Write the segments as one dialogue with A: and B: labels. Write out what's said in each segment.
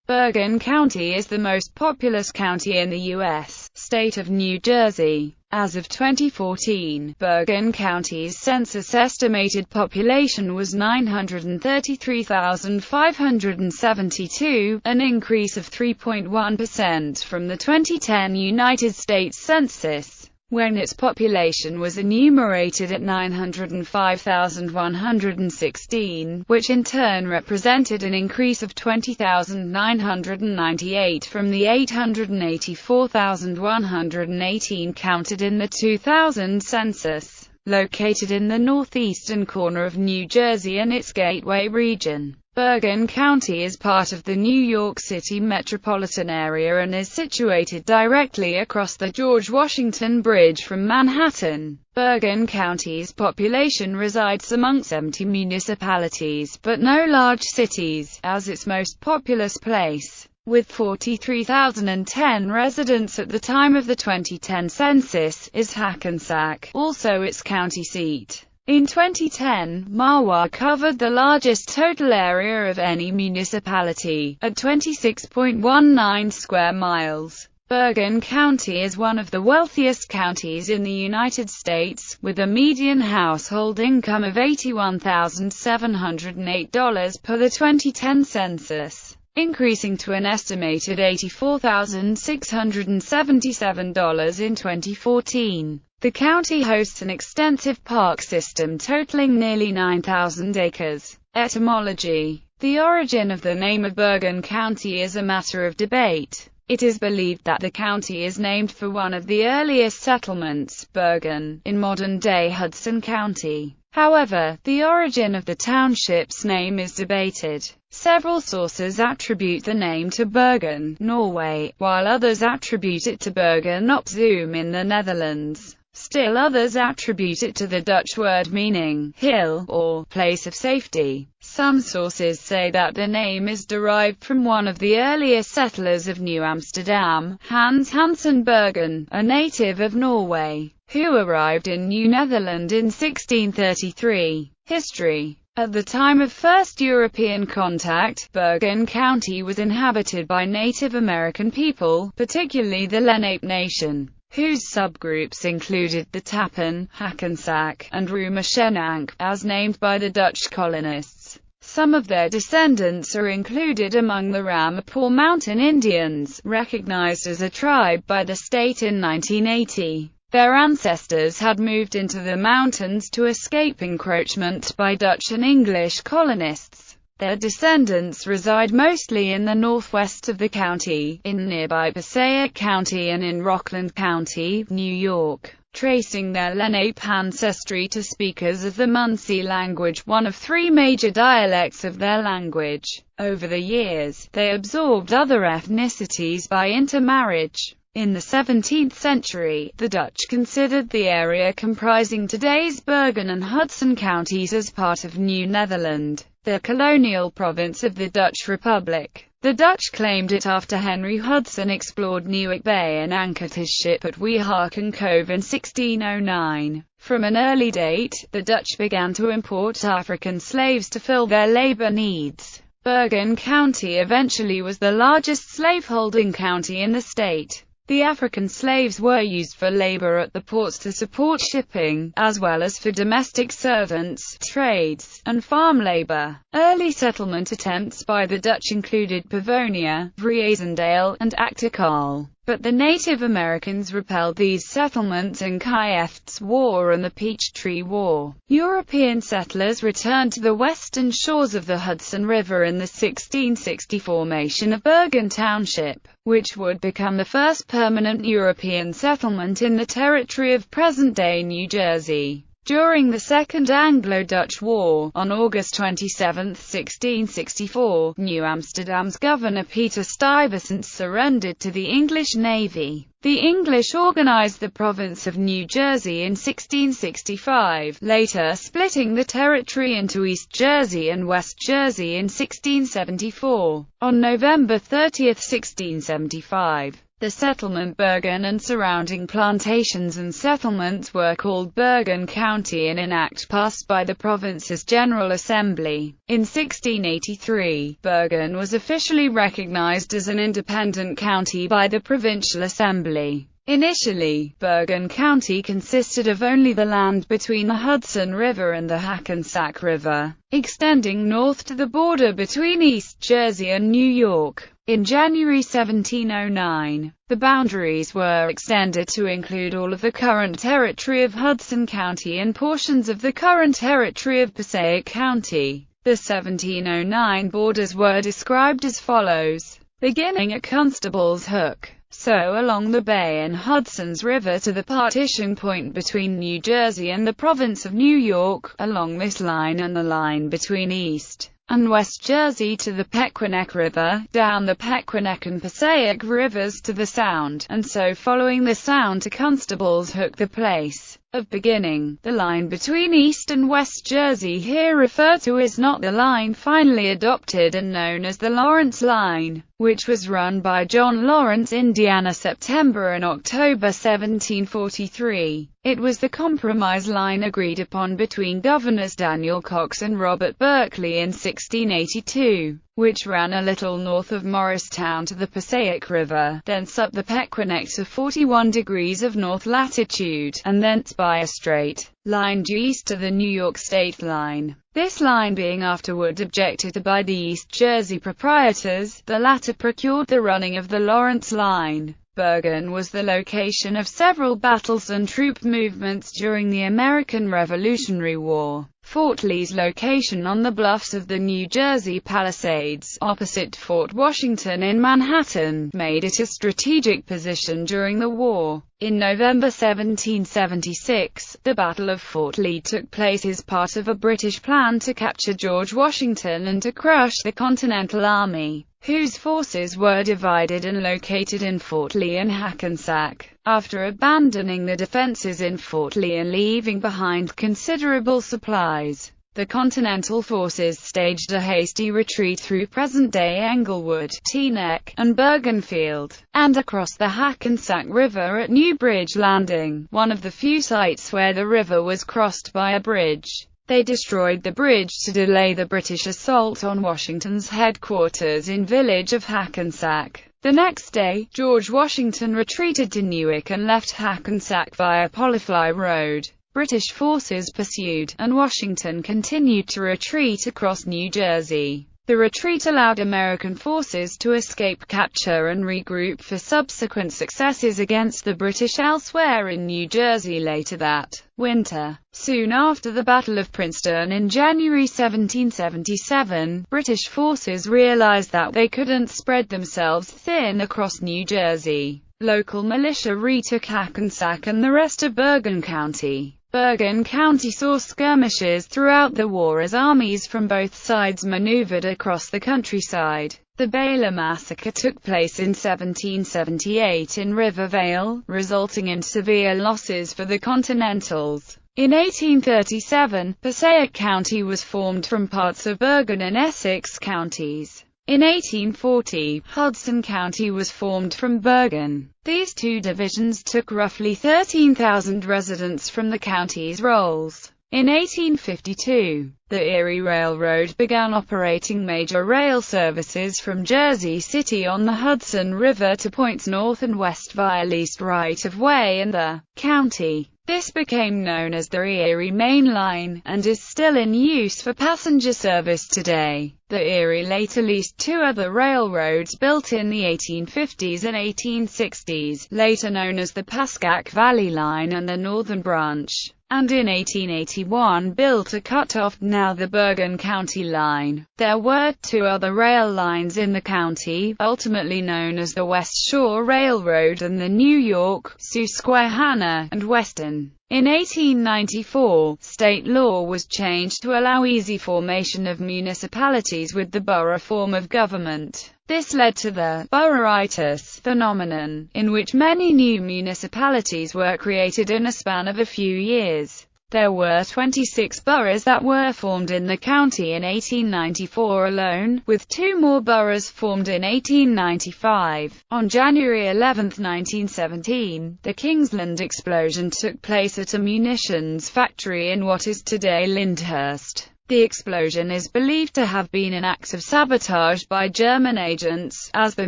A: Bergen County is the most populous county in the U.S. state of New Jersey. As of 2014, Bergen County's census estimated population was 933,572, an increase of 3.1% from the 2010 United States Census, when its population was enumerated at 905,116, which in turn represented an increase of 20,998 from the 884,118 counted in the 2000 census. Located in the northeastern corner of New Jersey and its Gateway region, Bergen County is part of the New York City metropolitan area and is situated directly across the George Washington Bridge from Manhattan. Bergen County's population resides among 70 municipalities, but no large cities, as its most populous place, with 43,010 residents at the time of the 2010 census, is Hackensack, also its county seat. In 2010, Mahwah covered the largest total area of any municipality, at 26.19 square miles. Bergen County is one of the wealthiest counties in the United States, with a median household income of $81,708 per the 2010 census, increasing to an estimated $84,677 in 2014. The county hosts an extensive park system totaling nearly 9,000 acres. Etymology. The origin of the name of Bergen County is a matter of debate. It is believed that the county is named for one of the earliest settlements, Bergen, in modern-day Hudson County. However, the origin of the township's name is debated. Several sources attribute the name to Bergen, Norway, while others attribute it to Bergen op Zoom in the Netherlands. Still others attribute it to the Dutch word meaning hill or place of safety. Some sources say that the name is derived from one of the earliest settlers of New Amsterdam, Hans Hansen Bergen, a native of Norway, who arrived in New Netherland in 1633. History. At the time of first European contact, Bergen County was inhabited by Native American people, particularly the Lenape Nation, whose subgroups included the Tappan, Hackensack, and Rumashenank, as named by the Dutch colonists. Some of their descendants are included among the Ramapour Mountain Indians, recognized as a tribe by the state in 1980. Their ancestors had moved into the mountains to escape encroachment by Dutch and English colonists. Their descendants reside mostly in the northwest of the county, in nearby Passaic County and in Rockland County, New York, tracing their Lenape ancestry to speakers of the Munsee language, one of three major dialects of their language. Over the years, they absorbed other ethnicities by intermarriage. In the 17th century, the Dutch considered the area comprising today's Bergen and Hudson counties as part of New Netherland, the colonial province of the Dutch Republic. The Dutch claimed it after Henry Hudson explored Newark Bay and anchored his ship at Weehawken Cove in 1609. From an early date, the Dutch began to import African slaves to fill their labor needs. Bergen County eventually was the largest slaveholding county in the state. The African slaves were used for labor at the ports to support shipping, as well as for domestic servants, trades, and farm labor. Early settlement attempts by the Dutch included Pavonia, Vriezendale, and Achterkaal, but the Native Americans repelled these settlements in Kief's War and the Peachtree War. European settlers returned to the western shores of the Hudson River in the 1660 formation of Bergen Township, which would become the first permanent European settlement in the territory of present-day New Jersey. During the Second Anglo-Dutch War, on August 27, 1664, New Amsterdam's governor Peter Stuyvesant surrendered to the English Navy. The English organized the province of New Jersey in 1665, later splitting the territory into East Jersey and West Jersey in 1674. On November 30, 1675, The settlement Bergen and surrounding plantations and settlements were called Bergen County in an act passed by the province's General Assembly. In 1683, Bergen was officially recognized as an independent county by the Provincial Assembly. Initially, Bergen County consisted of only the land between the Hudson River and the Hackensack River, extending north to the border between East Jersey and New York. In January 1709, the boundaries were extended to include all of the current territory of Hudson County and portions of the current territory of Passaic County. The 1709 borders were described as follows: beginning at Constable's Hook, so along the Bay and Hudson's River to the partition point between New Jersey and the province of New York, along this line and the line between East and West Jersey to the Pequannock River, down the Pequannock and Passaic Rivers to the Sound, and so following the Sound to Constable's Hook, the place of beginning. The line between East and West Jersey here referred to is not the line finally adopted and known as the Lawrence Line, which was run by John Lawrence, Indiana, September and October 1743. It was the compromise line agreed upon between Governors Daniel Cox and Robert Berkeley in 1682, which ran a little north of Morristown to the Passaic River, thence up the Pequannock to 41 degrees of north latitude, and thence by a straight line due east to the New York state line. This line being afterward objected to by the East Jersey proprietors, the latter procured the running of the Lawrence Line. Bergen was the location of several battles and troop movements during the American Revolutionary War. Fort Lee's location on the bluffs of the New Jersey Palisades, opposite Fort Washington in Manhattan, made it a strategic position during the war. In November 1776, the Battle of Fort Lee took place as part of a British plan to capture George Washington and to crush the Continental Army, whose forces were divided and located in Fort Lee and Hackensack. After abandoning the defenses in Fort Lee and leaving behind considerable supplies, the Continental forces staged a hasty retreat through present-day Englewood, Teaneck, and Bergenfield, and across the Hackensack River at New Bridge Landing, one of the few sites where the river was crossed by a bridge. They destroyed the bridge to delay the British assault on Washington's headquarters in village of Hackensack. The next day, George Washington retreated to Newark and left Hackensack via Polyfly Road. British forces pursued, and Washington continued to retreat across New Jersey. The retreat allowed American forces to escape capture and regroup for subsequent successes against the British elsewhere in New Jersey later that winter. Soon after the Battle of Princeton in January 1777, British forces realized that they couldn't spread themselves thin across New Jersey. Local militia retook Hackensack and the rest of Bergen County. Bergen County saw skirmishes throughout the war as armies from both sides maneuvered across the countryside. The Baylor Massacre took place in 1778 in Rivervale, resulting in severe losses for the Continentals. In 1837, Passaic County was formed from parts of Bergen and Essex counties. In 1840, Hudson County was formed from Bergen. These two divisions took roughly 13,000 residents from the county's rolls. In 1852, the Erie Railroad began operating major rail services from Jersey City on the Hudson River to points north and west via leased right-of-way in the county. This became known as the Erie Main Line, and is still in use for passenger service today. The Erie later leased two other railroads built in the 1850s and 1860s, later known as the Pascack Valley Line and the Northern Branch, and in 1881 built a cut-off, now the Bergen County Line. There were two other rail lines in the county, ultimately known as the West Shore Railroad and the New York, Susquehanna, and Western. In 1894, state law was changed to allow easy formation of municipalities with the borough form of government. This led to the boroughritis phenomenon, in which many new municipalities were created in a span of a few years. There were 26 boroughs that were formed in the county in 1894 alone, with 2 more boroughs formed in 1895. On January 11, 1917, the Kingsland explosion took place at a munitions factory in what is today Lyndhurst. The explosion is believed to have been an act of sabotage by German agents, as the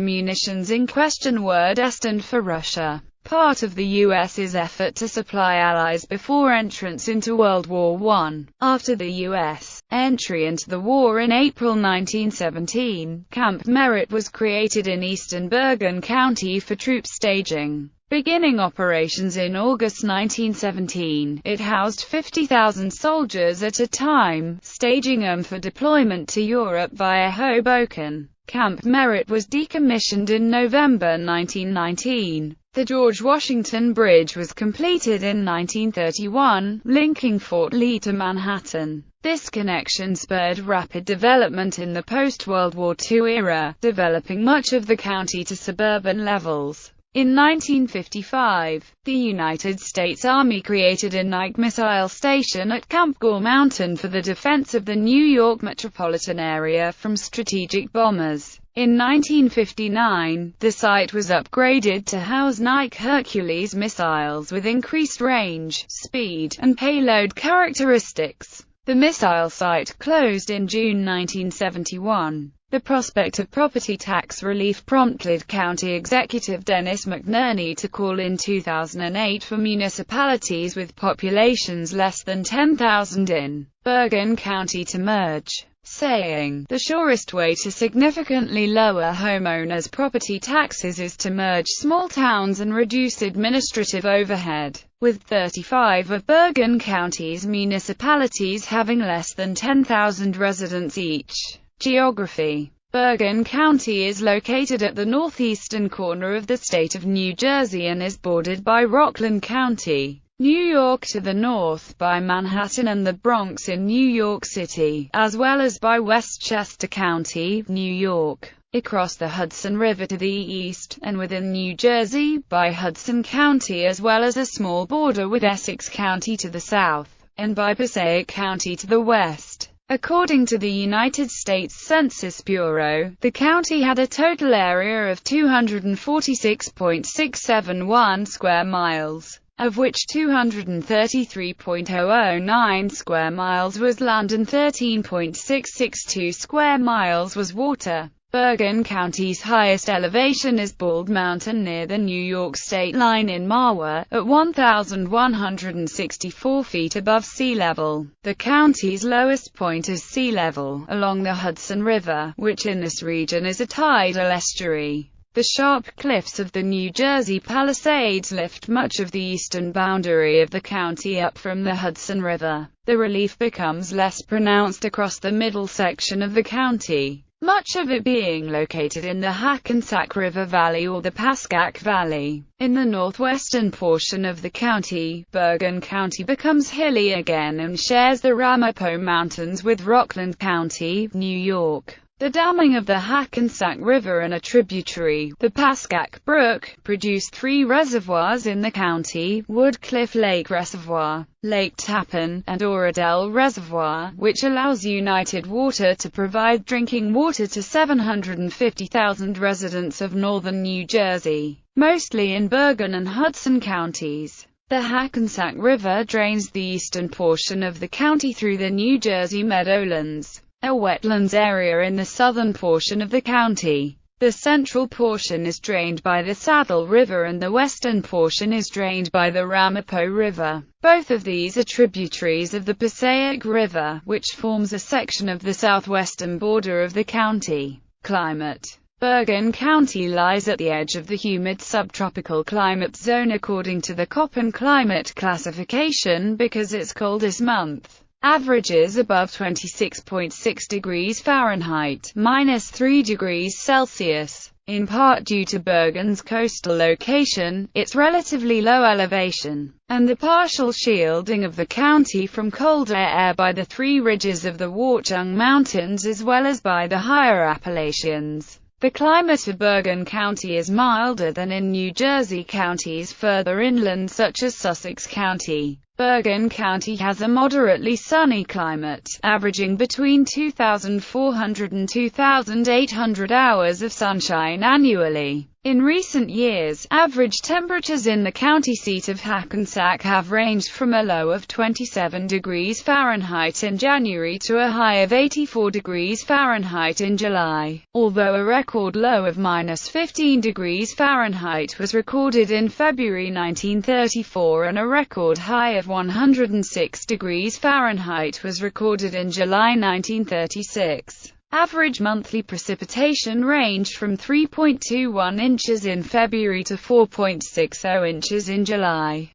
A: munitions in question were destined for Russia. Part of the U.S.'s effort to supply allies before entrance into World War I. After the U.S. entry into the war in April 1917, Camp Merritt was created in eastern Bergen County for troop staging. Beginning operations in August 1917, it housed 50,000 soldiers at a time, staging them for deployment to Europe via Hoboken. Camp Merritt was decommissioned in November 1919. The George Washington Bridge was completed in 1931, linking Fort Lee to Manhattan. This connection spurred rapid development in the post-World War II era, developing much of the county to suburban levels. In 1955, the United States Army created a Nike missile station at Camp Gore Mountain for the defense of the New York metropolitan area from strategic bombers. In 1959, the site was upgraded to house Nike Hercules missiles with increased range, speed, and payload characteristics. The missile site closed in June 1971. The prospect of property tax relief prompted County Executive Dennis McNerney to call in 2008 for municipalities with populations less than 10,000 in Bergen County to merge, saying, "The surest way to significantly lower homeowners' property taxes is to merge small towns and reduce administrative overhead." With 35 of Bergen County's municipalities having less than 10,000 residents each. Geography. Bergen County is located at the northeastern corner of the state of New Jersey and is bordered by Rockland County, New York to the north, by Manhattan and the Bronx in New York City, as well as by Westchester County, New York, across the Hudson River to the east, and within New Jersey, by Hudson County as well as a small border with Essex County to the south, and by Passaic County to the west. According to the United States Census Bureau, the county had a total area of 246.671 square miles, of which 233.009 square miles was land and 13.662 square miles was water. Bergen County's highest elevation is Bald Mountain near the New York state line in Mahwah, at 1,164 feet above sea level. The county's lowest point is sea level, along the Hudson River, which in this region is a tidal estuary. The sharp cliffs of the New Jersey Palisades lift much of the eastern boundary of the county up from the Hudson River. The relief becomes less pronounced across the middle section of the county, much of it being located in the Hackensack River Valley or the Pascack Valley. In the northwestern portion of the county, Bergen County becomes hilly again and shares the Ramapo Mountains with Rockland County, New York. The damming of the Hackensack River and a tributary, the Pascack Brook, produced 3 reservoirs in the county: Woodcliff Lake Reservoir, Lake Tappan, and Oradell Reservoir, which allows United Water to provide drinking water to 750,000 residents of northern New Jersey, mostly in Bergen and Hudson counties. The Hackensack River drains the eastern portion of the county through the New Jersey Meadowlands, a wetlands area in the southern portion of the county. The central portion is drained by the Saddle River and the western portion is drained by the Ramapo River. Both of these are tributaries of the Passaic River, which forms a section of the southwestern border of the county. Climate. Bergen County lies at the edge of the humid subtropical climate zone according to the Köppen climate classification because its coldest month averages above 26.6 degrees Fahrenheit, -3 degrees Celsius. In part due to Bergen's coastal location, its relatively low elevation, and the partial shielding of the county from colder air by the 3 ridges of the Watchung Mountains as well as by the higher Appalachians. The climate of Bergen County is milder than in New Jersey counties further inland such as Sussex County. Bergen County has a moderately sunny climate, averaging between 2,400 and 2,800 hours of sunshine annually. In recent years, average temperatures in the county seat of Hackensack have ranged from a low of 27 degrees Fahrenheit in January to a high of 84 degrees Fahrenheit in July, although a record low of -15 degrees Fahrenheit was recorded in February 1934 and a record high of 106 degrees Fahrenheit was recorded in July 1936. Average monthly precipitation ranged from 3.21 inches in February to 4.60 inches in July.